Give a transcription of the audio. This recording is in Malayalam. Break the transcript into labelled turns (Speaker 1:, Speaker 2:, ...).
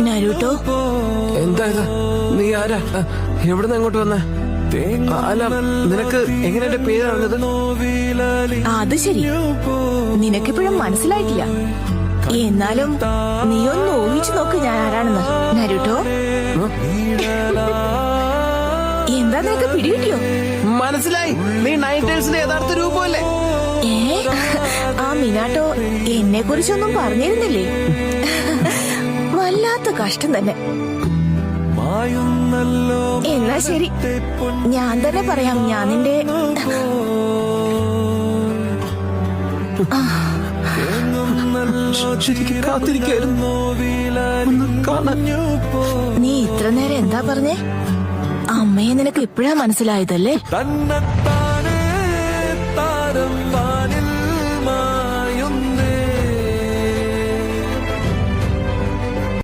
Speaker 1: നരുട്ടോ,
Speaker 2: എന്താ ഇത്? നീ ആരാ? എവിടുന്ന് അങ്ങോട്ട് വന്ന? അല്ല, നിനക്ക് എങ്ങനെ എന്റെ പേര് അറിഞ്ഞത്?
Speaker 1: അത് ശരി, നിനക്കിപ്പോഴും മനസ്സിലായിട്ടില്ല. എന്നാലും നീ ഒന്ന് ഊഹിച്ചു നോക്ക് ഞാൻ ആരാണെന്ന്. നരുട്ടോ, എന്താ നിനക്ക് പിടികിട്ടിയോ?
Speaker 2: മനസ്സിലായി, നീ നൈറ്റേഴ്സിന്റെ യഥാർത്ഥ രൂപമല്ലേ?
Speaker 1: ആ മിനാട്ടോ എന്നെ കുറിച്ചൊന്നും പറഞ്ഞിരുന്നില്ലേ? വല്ലാത്ത കഷ്ടം തന്നെ. എന്നാ ശരി, ഞാൻ തന്നെ പറയാം. ഞാൻ നിന്റെ നീ ഇത്ര നേരം എന്താ പറഞ്ഞേ? അമ്മയെ നിനക്ക് ഇപ്പഴാ മനസ്സിലായതല്ലേ?